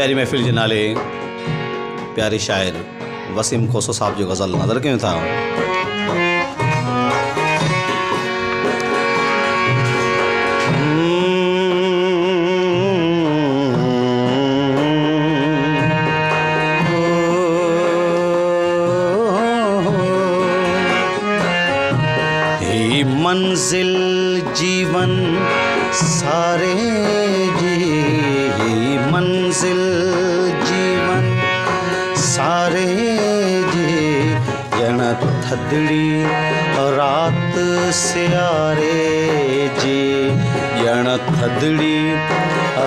प्यारी महफिल के नाले प्यारे शायर वसीम खोसो साहब जो गज़ल नज़र क्यों था। मंजिल जीवन सारे जी, मंजिल जीवन सारे जी, जण थदड़ी रात सियारे जी, जण थदड़ी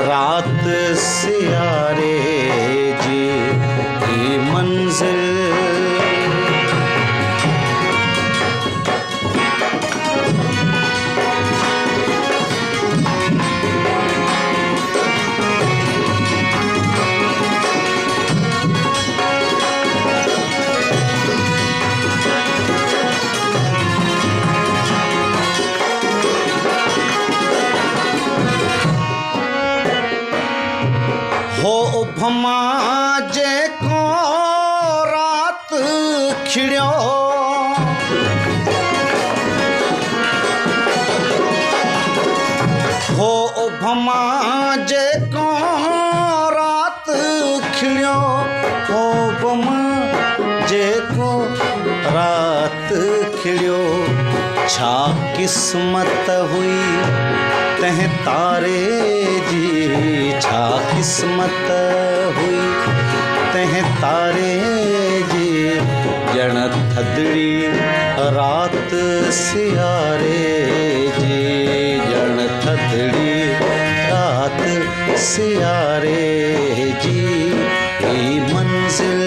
रात सियारे जी, मंजिल भमा जेको रात खिड़ियो, हो भमा जेको रात खिड़ियो, हो भमा जेको रात खिड़ियो, छा किस्मत हुई तह तारे जी, छा किस्मत हुई तह तारे जी, जण थदड़ी रात सियारे जी, जण थदड़ी रात सियारे जी, मंजिल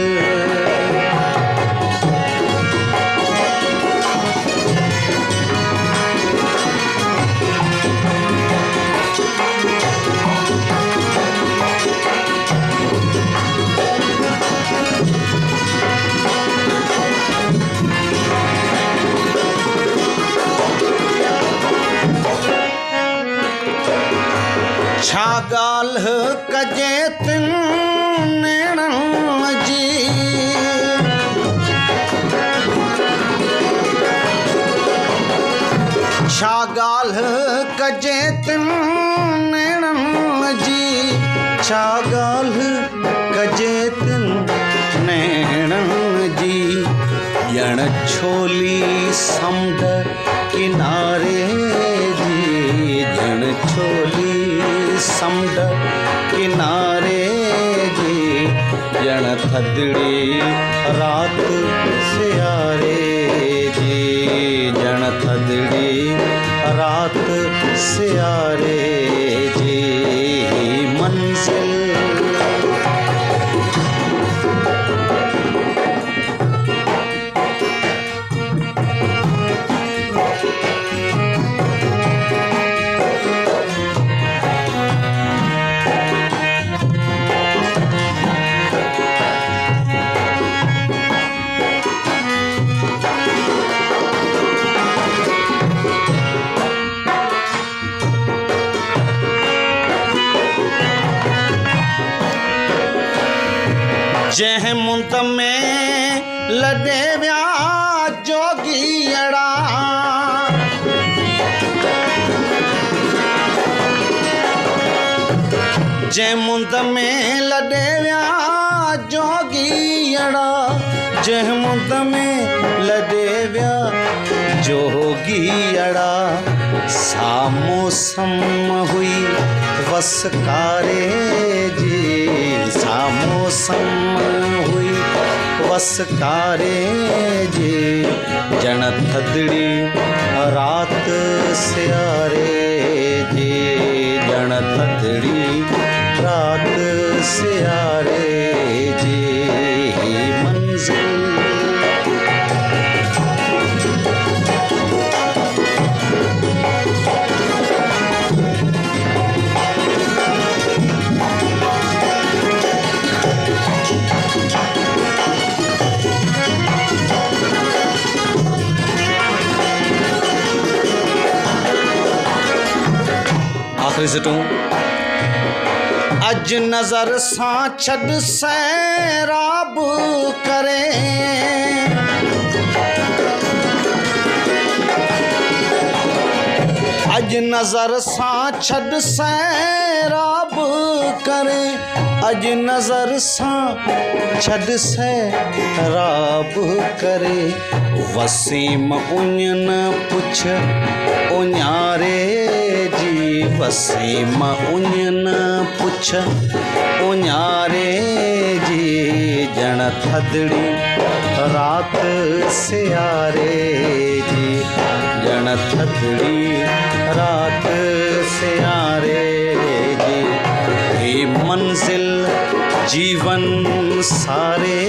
छा ॻाल्हि कजे तिन नेणनि जी, छा ॻाल्हि कजे तिन नेणनि जी, छा ॻाल्हि कजे तिन नेणनि जी, ॼण छोली समुंड किनारे जी, ॼण छोली समुंड किनारे जी, ॼण थदड़ी रात सियारे जी, ॼण थदड़ी रात सियारे जी, मंजिल जंहिं मुंद में लॾे विया जोगीअड़ा, जंहिं मुंद में लॾे विया जोगीअड़ा, जंहिं मुंद में लॾे विया जोगीअड़ा, सा मौसम हुई वसकारे जी, सा मौसम हुई वसकारे जी, जण थदड़ी रात सियारे जी, जण थदड़ी रात सियारे जी, मंजिल आखिरी सिटूं अज नजर सां छॾ सैराब करे अज नजर सां छॾ सैराब करे अज नजर सां छॾ सैराब करे वसीम उञ न पुछ उञारे जी वसीम उञ न पुछ उञारे जी ॼण थदड़ी रात सियारे जी ॼण थदड़ी रात सियारे जी ही मंजिल जीवन सारे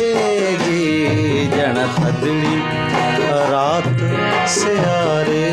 जी ॼण थदड़ी रात सियारे